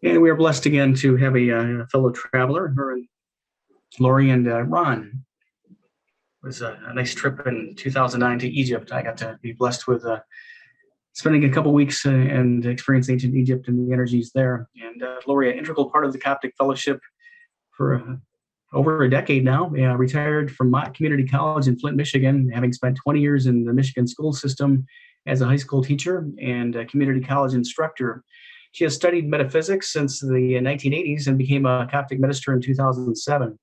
And we are blessed again to have a fellow traveler, her and Lori and Ron. It was a nice trip in 2009 to Egypt. I got to be blessed with spending a couple weeks and experiencing ancient Egypt and the energies there. And Lori, an integral part of the Coptic Fellowship for over a decade now, retired from Mott Community College in Flint, Michigan, having spent 20 years in the Michigan school system as a high school teacher and a community college instructor. She has studied metaphysics since the 1980s and became a Coptic minister in 2007.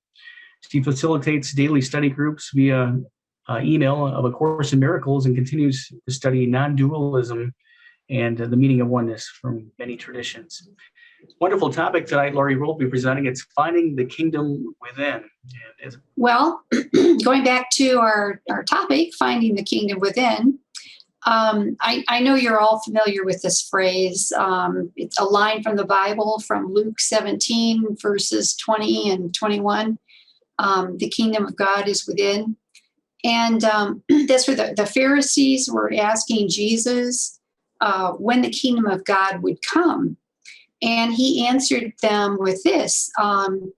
She facilitates daily study groups via email of A Course in Miracles and continues to study non-dualism and the meaning of oneness from many traditions. Wonderful topic tonight, Lori will be presenting. It's Finding the Kingdom Within. Well, going back to our topic, Finding the Kingdom Within, I know you're all familiar with this phrase. It's a line from the Bible from Luke 17, verses 20 and 21. The kingdom of God is within. And that's where the Pharisees were asking Jesus when the kingdom of God would come. And he answered them with this. The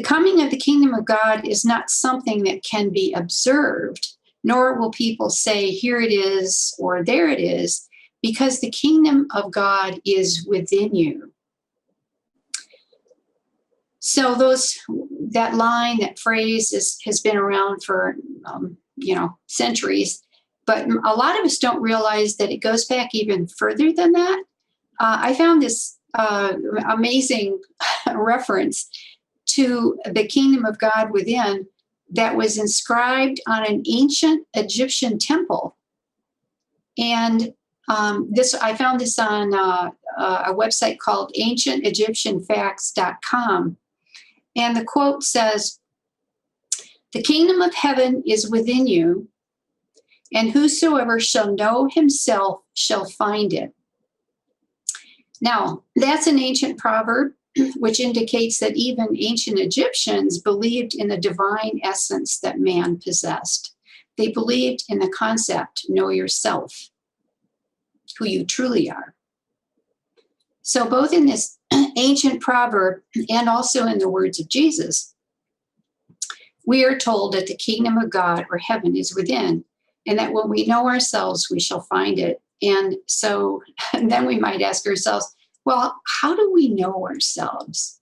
coming of the kingdom of God is not something that can be observed, nor will people say, here it is, or there it is, because the kingdom of God is within you. So that line, that phrase has been around for, centuries, but a lot of us don't realize that it goes back even further than that. I found this amazing reference to the kingdom of God within that was inscribed on an ancient Egyptian temple. And I found this on a website called ancientegyptianfacts.com. And the quote says, "The kingdom of heaven is within you, and whosoever shall know himself shall find it." Now, that's an ancient proverb, which indicates that even ancient Egyptians believed in the divine essence that man possessed. They believed in the concept, know yourself, who you truly are. So both in this ancient proverb and also in the words of Jesus, we are told that the kingdom of God or heaven is within, and that when we know ourselves, we shall find it. And so then we might ask ourselves, well, how do we know ourselves?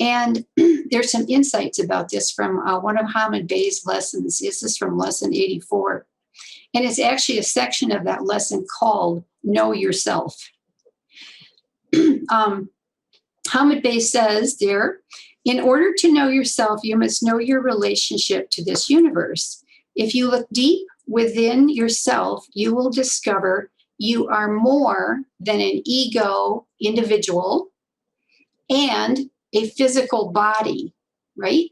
And there's some insights about this from one of Hamid Bey's lessons. This is from lesson 84. And it's actually a section of that lesson called Know Yourself. Hamid Bey says there, in order to know yourself, you must know your relationship to this universe. If you look deep within yourself, you will discover you are more than an ego individual and a physical body, right?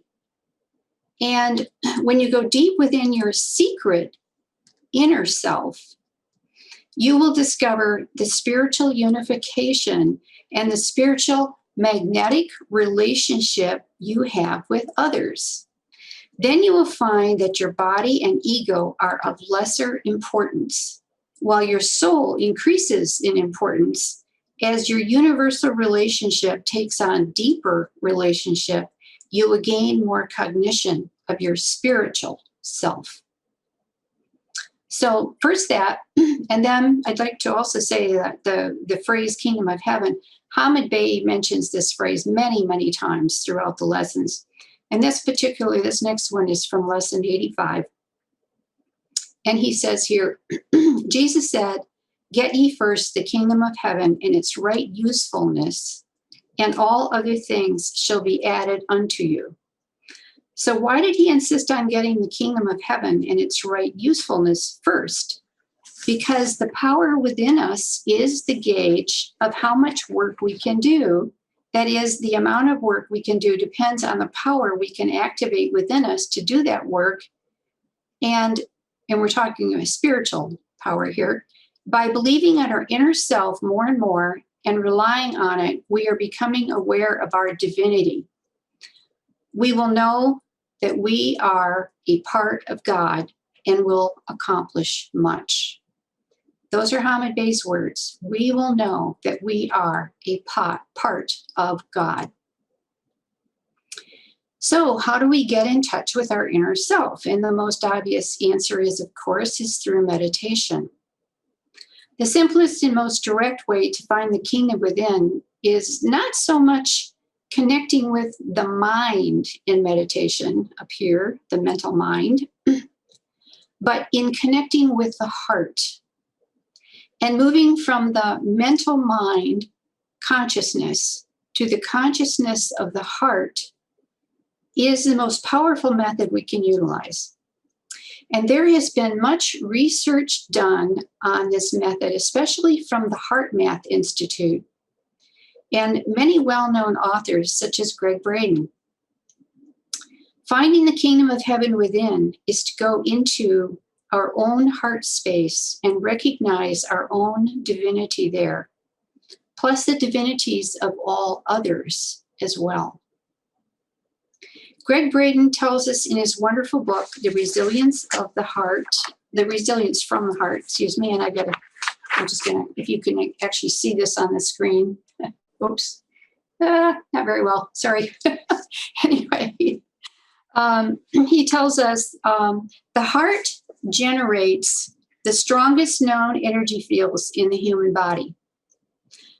And when you go deep within your secret inner self, you will discover the spiritual unification and the spiritual magnetic relationship you have with others. Then you will find that your body and ego are of lesser importance, while your soul increases in importance as your universal relationship takes on deeper relationship. You will gain more cognition of your spiritual self. So first that, and then I'd like to also say that the phrase kingdom of heaven, Hamid Bey mentions this phrase many, many times throughout the lessons. And this next one is from lesson 85. And he says here, Jesus said, "Get ye first the kingdom of heaven and its right usefulness, and all other things shall be added unto you." So why did he insist on getting the kingdom of heaven and its right usefulness first? Because the power within us is the gauge of how much work we can do. That is, the amount of work we can do depends on the power we can activate within us to do that work. And we're talking a spiritual power here. By believing in our inner self more and more and relying on it, we are becoming aware of our divinity. We will know that we are a part of God and will accomplish much. Those are Hamid Bey's words. We will know that we are a part of God. So how do we get in touch with our inner self? And the most obvious answer is, of course, is through meditation. The simplest and most direct way to find the kingdom within is not so much connecting with the mind in meditation, up here, the mental mind, but in connecting with the heart and moving from the mental mind consciousness to the consciousness of the heart is the most powerful method we can utilize. And there has been much research done on this method, especially from the Heart Math Institute and many well-known authors such as Greg Braden. Finding the kingdom of heaven within is to go into our own heart space and recognize our own divinity there, plus the divinities of all others as well. Greg Braden tells us in his wonderful book, The Resilience of the Heart, The Resilience from the Heart, and I'm just gonna, if you can actually see this on the screen. Oops, not very well, sorry. Anyway, he tells us the heart generates the strongest known energy fields in the human body.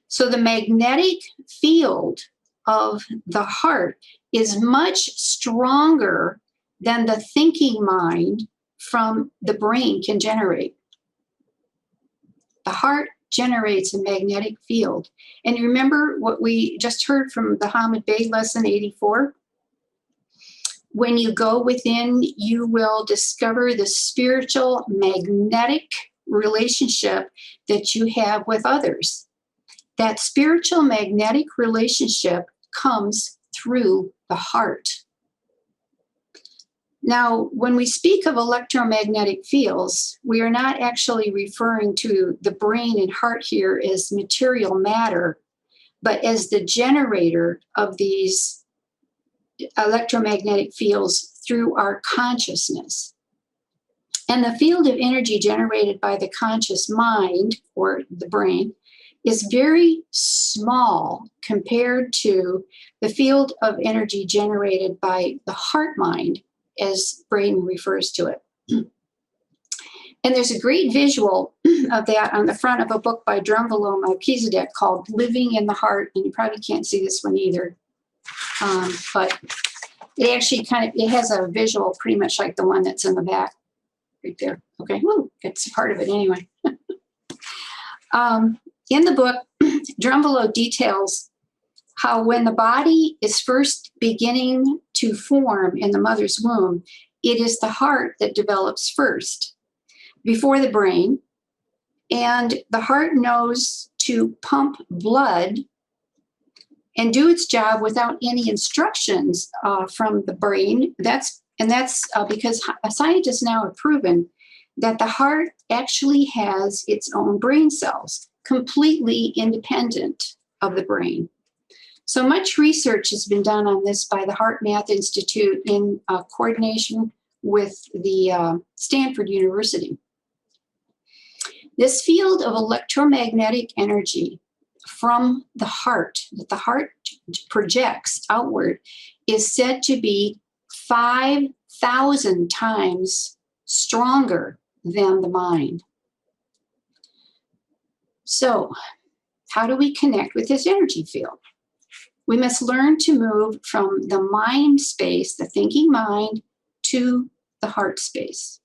So the magnetic field of the heart is much stronger than the thinking mind from the brain can generate. The heart generates a magnetic field. And remember what we just heard from the Hamid Bey lesson 84? When you go within, you will discover the spiritual magnetic relationship that you have with others. That spiritual magnetic relationship comes through the heart. Now, when we speak of electromagnetic fields, we are not actually referring to the brain and heart here as material matter, but as the generator of these electromagnetic fields through our consciousness. And the field of energy generated by the conscious mind, or the brain, is very small compared to the field of energy generated by the heart mind, as Braden refers to it. And there's a great visual of that on the front of a book by Drumvalo Melchizedek called Living in the Heart. And you probably can't see this one either. But it actually it has a visual pretty much like the one that's in the back right there. Okay, woo, it's part of it anyway. In the book, Drumvalo details how when the body is first beginning to form in the mother's womb, it is the heart that develops first before the brain. And the heart knows to pump blood and do its job without any instructions from the brain. That's because scientists now have proven that the heart actually has its own brain cells, completely independent of the brain. So much research has been done on this by the Heart Math Institute in coordination with the Stanford University. This field of electromagnetic energy from the heart, that the heart projects outward, is said to be 5,000 times stronger than the mind. So, how do we connect with this energy field? We must learn to move from the mind space, the thinking mind, to the heart space.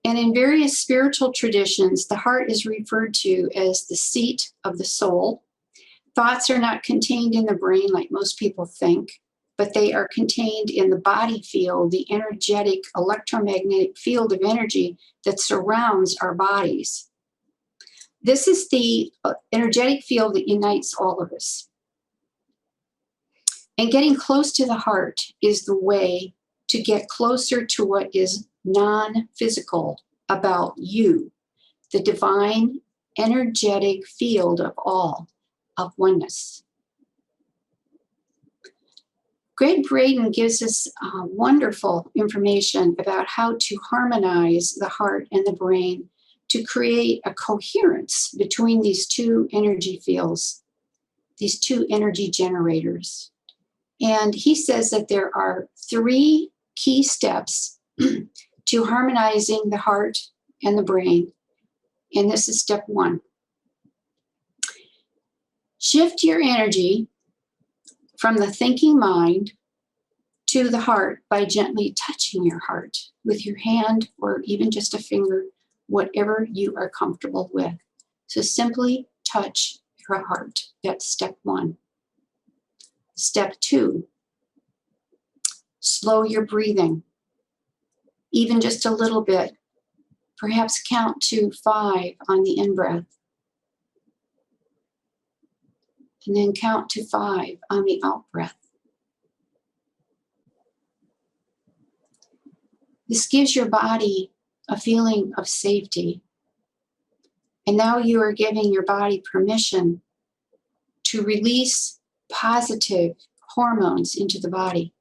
And in various spiritual traditions, the heart is referred to as the seat of the soul. Thoughts are not contained in the brain like most people think, but they are contained in the body field, the energetic electromagnetic field of energy that surrounds our bodies. This is the energetic field that unites all of us. And getting close to the heart is the way to get closer to what is non-physical about you, the divine energetic field of all, of oneness. Greg Braden gives us wonderful information about how to harmonize the heart and the brain to create a coherence between these two energy fields, these two energy generators. And he says that there are 3 key steps to harmonizing the heart and the brain. And this is step 1. Shift your energy from the thinking mind to the heart by gently touching your heart with your hand or even just a finger, whatever you are comfortable with. So simply touch your heart. That's step 1. Step 2, slow your breathing, even just a little bit. Perhaps count to 5 on the in-breath. And then count to 5 on the out-breath. This gives your body a feeling of safety. And now you are giving your body permission to release positive hormones into the body.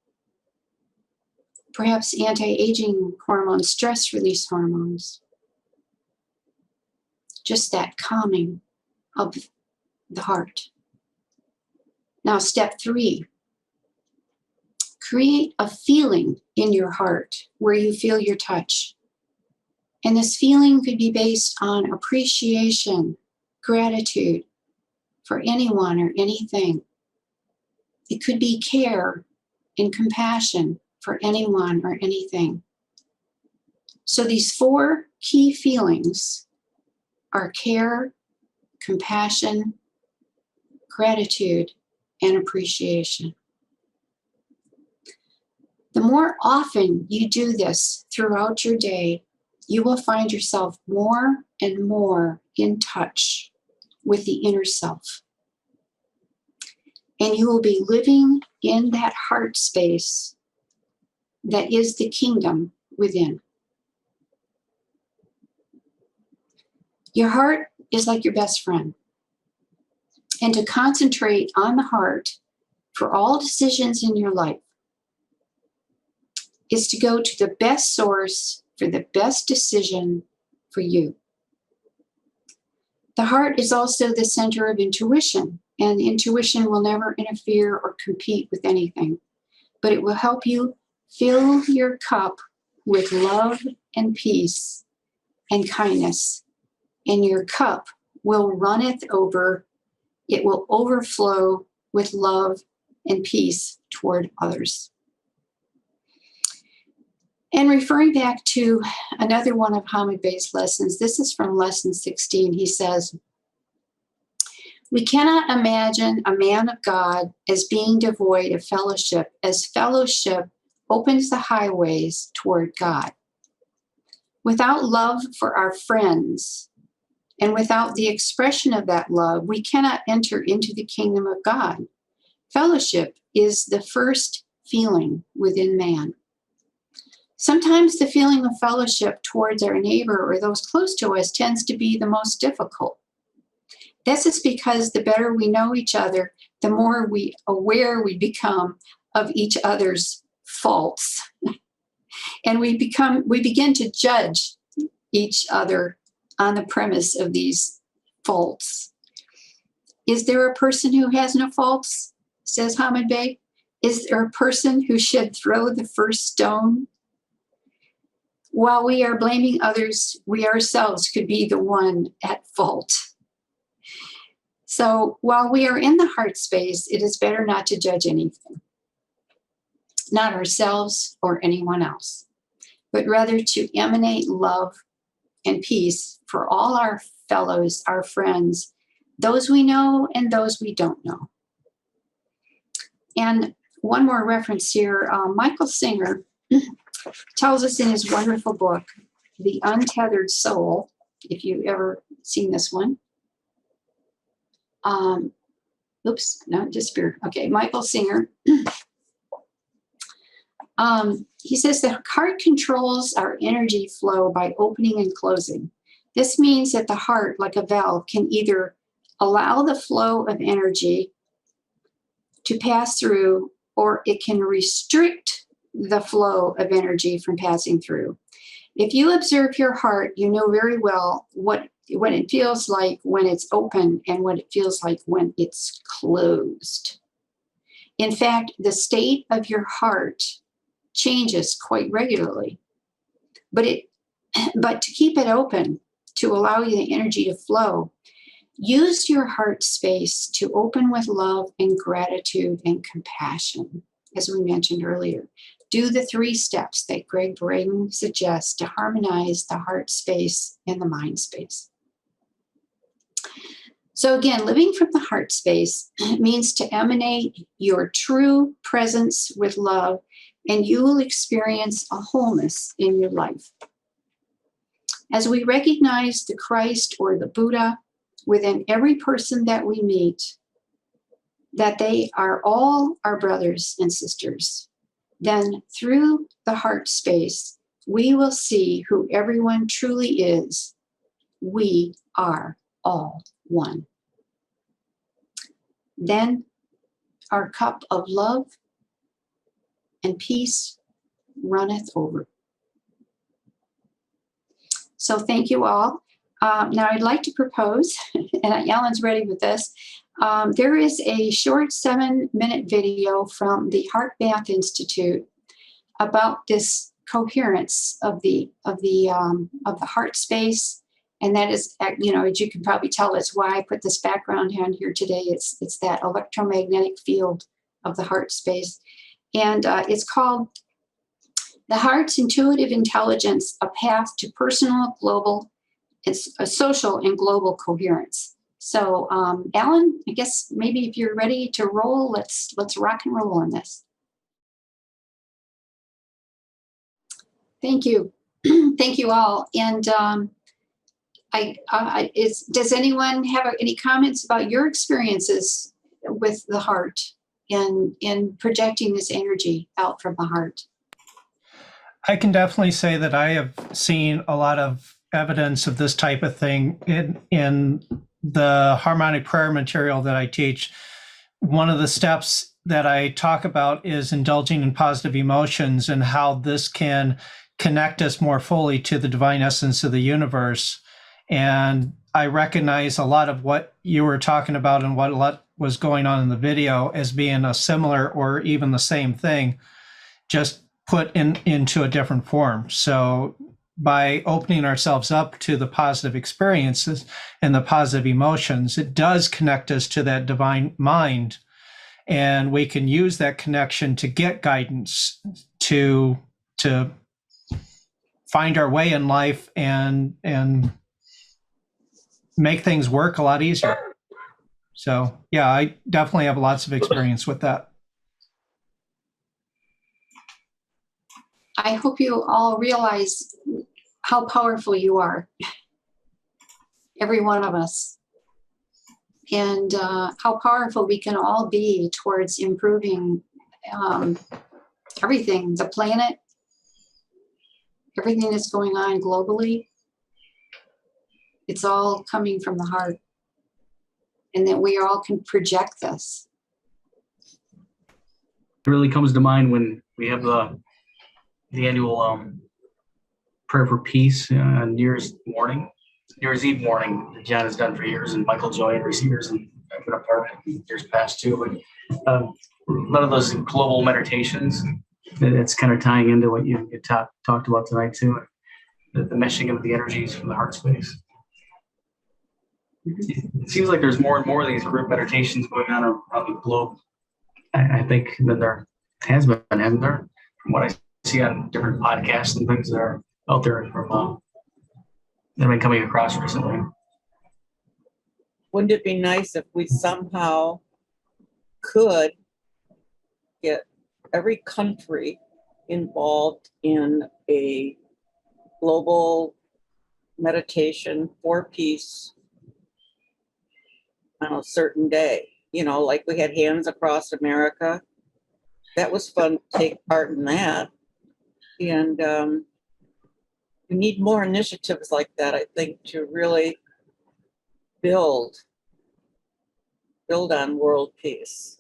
Perhaps anti-aging hormones, stress release hormones. Just that calming of the heart. Now, step 3, create a feeling in your heart where you feel your touch. And this feeling could be based on appreciation, gratitude for anyone or anything. It could be care and compassion for anyone or anything. So these 4 key feelings are care, compassion, gratitude, and appreciation. The more often you do this throughout your day, you will find yourself more and more in touch with the inner self. And you will be living in that heart space that is the kingdom within. Your heart is like your best friend. And to concentrate on the heart for all decisions in your life is to go to the best source for the best decision for you. The heart is also the center of intuition, and intuition will never interfere or compete with anything, but it will help you fill your cup with love and peace and kindness, and your cup will runneth over. It will overflow with love and peace toward others. And referring back to another one of Hamid Bey's lessons, this is from lesson 16. He says, we cannot imagine a man of God as being devoid of fellowship, as fellowship opens the highways toward God. Without love for our friends, and without the expression of that love, we cannot enter into the kingdom of God. Fellowship is the first feeling within man. Sometimes the feeling of fellowship towards our neighbor or those close to us tends to be the most difficult. This is because the better we know each other, the more aware we become of each other's faults. And we begin to judge each other on the premise of these faults. Is there a person who has no faults? Says Hamid Bey. Is there a person who should throw the first stone? While we are blaming others, we ourselves could be the one at fault. So while we are in the heart space, it is better not to judge anything, not ourselves or anyone else, but rather to emanate love and peace for all our fellows, our friends, those we know and those we don't know. And one more reference here, Michael Singer tells us in his wonderful book, The Untethered Soul, if you've ever seen this one. Okay, Michael Singer. He says the heart controls our energy flow by opening and closing. This means that the heart, like a valve, can either allow the flow of energy to pass through, or it can restrict the flow of energy from passing through. If you observe your heart, you know very well what it feels like when it's open and what it feels like when it's closed. In fact, the state of your heart changes quite regularly. But to keep it open, to allow you the energy to flow, use your heart space to open with love and gratitude and compassion, as we mentioned earlier. Do the 3 steps that Greg Braden suggests to harmonize the heart space and the mind space. So again, living from the heart space means to emanate your true presence with love, and you will experience a wholeness in your life. As we recognize the Christ or the Buddha within every person that we meet, that they are all our brothers and sisters, then through the heart space, we will see who everyone truly is. We are all one. Then our cup of love and peace runneth over. So thank you all. Now I'd like to propose, and Alan's ready with this. There is a short 7-minute video from the Heart Bath Institute about this coherence of the heart space, and that is, as you can probably tell, it's why I put this background down here today. It's that electromagnetic field of the heart space, and it's called "The Heart's Intuitive Intelligence: A Path to Personal, Global, Social, and Global Coherence." So, Alan, I guess maybe if you're ready to roll, let's rock and roll on this. Thank you, thank you all. And does anyone have any comments about your experiences with the heart in projecting this energy out from the heart? I can definitely say that I have seen a lot of evidence of this type of thing in the harmonic prayer material that I teach. One of the steps that I talk about is indulging in positive emotions and how this can connect us more fully to the divine essence of the universe. And I recognize a lot of what you were talking about and what a lot was going on in the video as being a similar or even the same thing, just put into a different form. So by opening ourselves up to the positive experiences and the positive emotions, it does connect us to that divine mind. And we can use that connection to get guidance, to find our way in life and make things work a lot easier. So yeah, I definitely have lots of experience with that. I hope you all realize how powerful you are, every one of us, and how powerful we can all be towards improving everything, the planet, everything that's going on globally. It's all coming from the heart, and that we all can project this. It really comes to mind when we have the annual prayer for peace on New Year's Eve morning that John has done for years, and Michael Joyner's years, and I've been a part of it years past too. But a lot of those global meditations, it's kind of tying into what you talked about tonight too, the meshing of the energies from the heart space. It seems like there's more and more of these group meditations going on around the globe. I think that there has been, hasn't there? From what I see on different podcasts and things that are out there from that have been coming across recently. Wouldn't it be nice if we somehow could get every country involved in a global meditation for peace on a certain day? You know, like we had Hands Across America. That was fun to take part in that. And we need more initiatives like that, I think, to really build on world peace.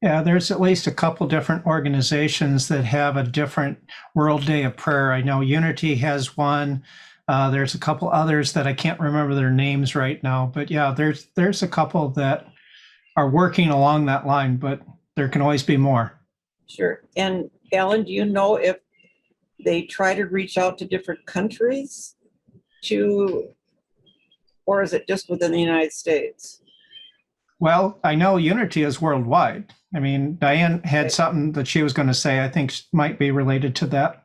Yeah, there's at least a couple different organizations that have a different World Day of Prayer. I know Unity has one. There's a couple others that I can't remember their names right now, but yeah, there's a couple that are working along that line, but there can always be more. Sure. And Alan, do you know if they try to reach out to different countries or is it just within the United States? Well, I know Unity is worldwide. I mean, Diane had something that she was going to say, I think might be related to that.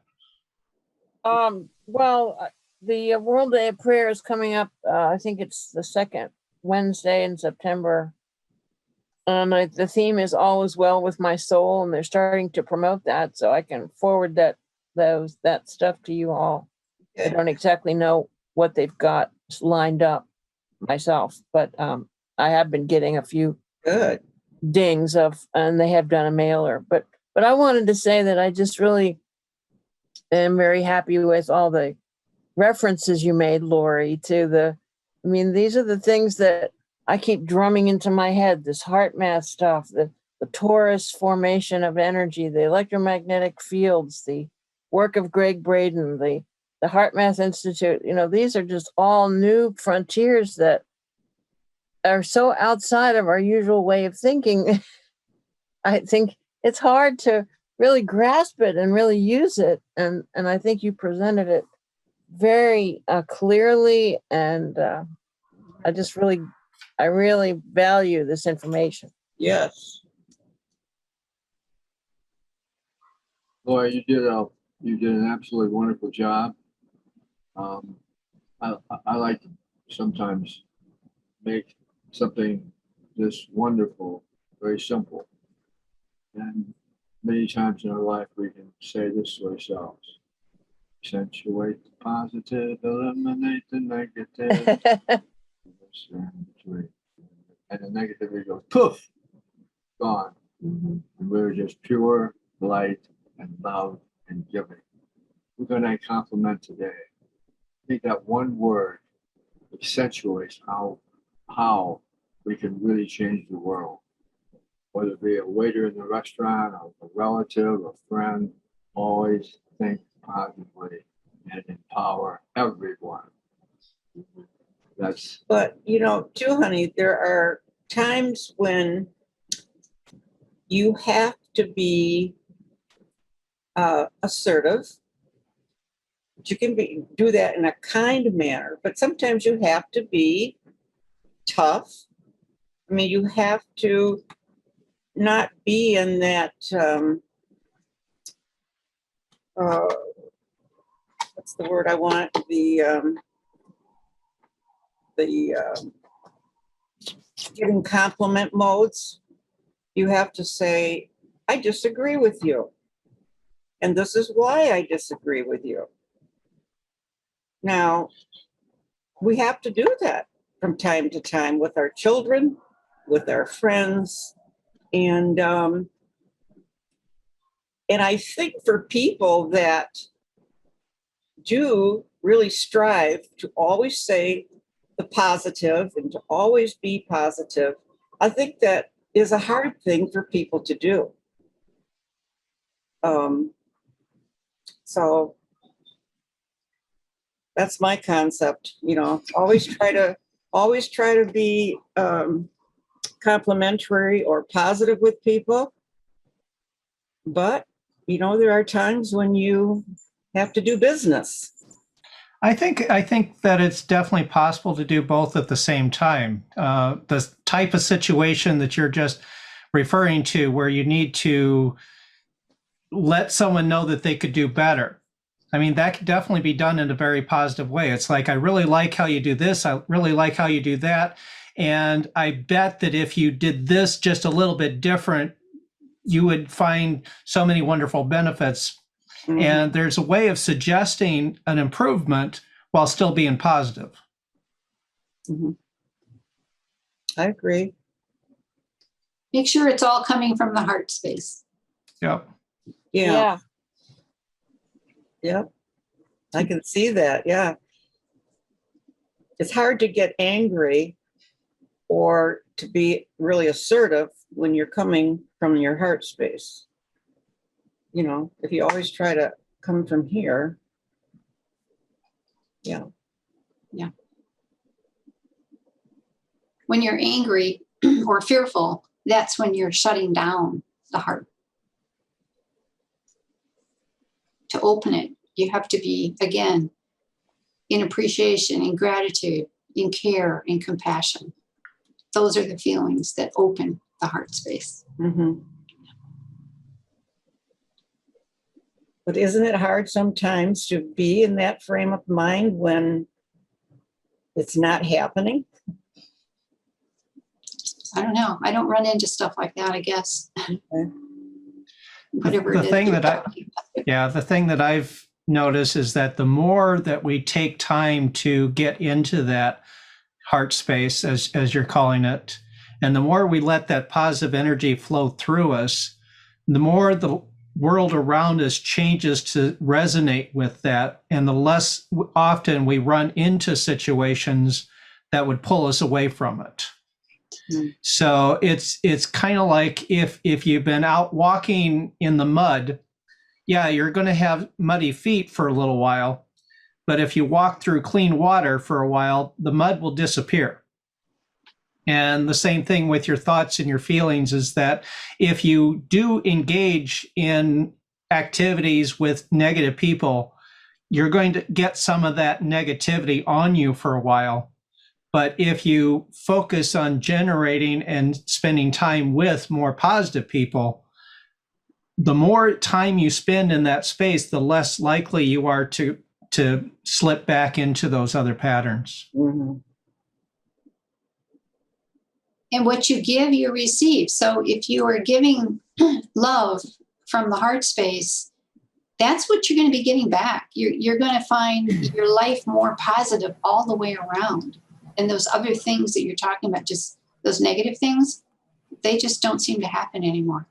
Well, the World Day of Prayer is coming up. I think it's the second Wednesday in September. The theme is all is well with my soul, and they're starting to promote that, so I can forward that stuff to you all. I don't exactly know what they've got lined up myself, but I have been getting a few Good dings and they have done a mailer. But I wanted to say that I just really am very happy with all the references you made, Lori, these are the things that I keep drumming into my head, this heart math stuff, the torus formation of energy, the electromagnetic fields, the work of Greg Braden, the Heart Math Institute. These are just all new frontiers that are so outside of our usual way of thinking. I think it's hard to really grasp it and really use it. And I think you presented it very clearly. And I really value this information. Yes. Laura, you did an absolutely wonderful job. I like to sometimes make something this wonderful very simple, and many times in our life we can say this to ourselves: accentuate the positive, eliminate the negative. And the negativity goes poof, gone. And we're just pure light and love and giving. We're going to compliment today. I think that one word accentuates how we can really change the world. Whether it be a waiter in the restaurant, or a relative, a friend, always think positively and empower everyone. But too, honey, there are times when you have to be assertive. You can do that in a kind manner, but sometimes you have to be tough. I mean, you have to not be in that what's the word I want? The giving compliment modes. You have to say, I disagree with you. And this is why I disagree with you. Now, we have to do that from time to time with our children, with our friends. And I think for people that do really strive to always say the positive and to always be positive, I think that is a hard thing for people to do. So that's my concept. Always try to be complimentary or positive with people. But there are times when you have to do business. I think that it's definitely possible to do both at the same time. The type of situation that you're just referring to, where you need to let someone know that they could do better. I mean, that could definitely be done in a very positive way. It's like, I really like how you do this. I really like how you do that. And I bet that if you did this just a little bit different, you would find so many wonderful benefits. Mm-hmm. And there's a way of suggesting an improvement while still being positive. Mm-hmm. I agree. Make sure it's all coming from the heart space. Yep. Yeah. Yep. I can see that. Yeah. It's hard to get angry or to be really assertive when you're coming from your heart space. You know, if you always try to come from here, yeah. When you're angry or fearful, that's when you're shutting down the heart. To open it, you have to be, again, in appreciation, in gratitude, in care, in compassion. Those are the feelings that open the heart space. Mm-hmm. But isn't it hard sometimes to be in that frame of mind when it's not happening? I don't know. I don't run into stuff like that, I guess. Okay. Whatever The it is thing you're that I- talking about. Yeah, the thing that I've noticed is that the more that we take time to get into that heart space, as you're calling it, and the more we let that positive energy flow through us, the more the world around us changes to resonate with that, and the less often we run into situations that would pull us away from it. Mm. So it's kind of like if you've been out walking in the mud, yeah, you're going to have muddy feet for a little while, but if you walk through clean water for a while, the mud will disappear. And the same thing with your thoughts and your feelings is that if you do engage in activities with negative people, you're going to get some of that negativity on you for a while. But if you focus on generating and spending time with more positive people, the more time you spend in that space, the less likely you are to slip back into those other patterns. Mm-hmm. And what you give, you receive. So if you are giving love from the heart space, that's what you're going to be getting back. You're going to find your life more positive all the way around. And those other things that you're talking about, just those negative things, they just don't seem to happen anymore.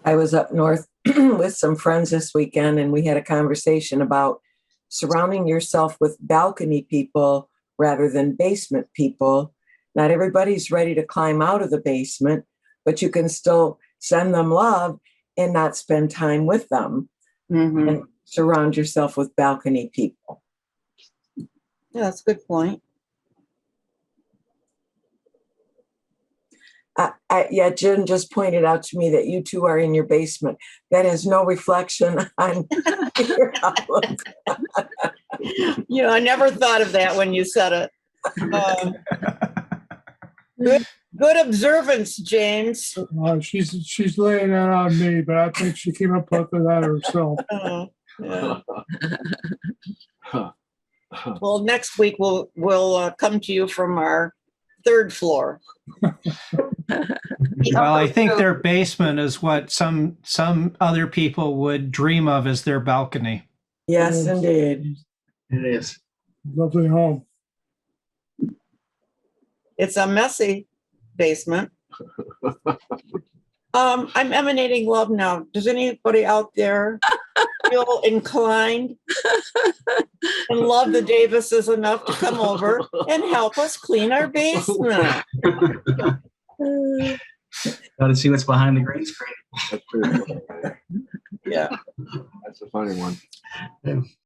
I was up north with some friends this weekend, and we had a conversation about surrounding yourself with balcony people rather than basement people. Not everybody's ready to climb out of the basement, but you can still send them love and not spend time with them. Mm-hmm. And surround yourself with balcony people. Yeah, that's a good point. Yeah, Jen just pointed out to me that you two are in your basement. That has no reflection on your outlook. You know, I never thought of that when you said it. Good observance, James. She's laying that on me, but I think she came up with that herself. Yeah. Well, next week we'll come to you from our third floor. Well, I think their basement is what some other people would dream of as their balcony. Yes, indeed. It is. Lovely home. It's a messy basement. I'm emanating love now. Does anybody out there feel inclined and love the Davises enough to come over and help us clean our basement? Got to see what's behind the green screen. That's pretty funny. Yeah. That's a funny one. Yeah.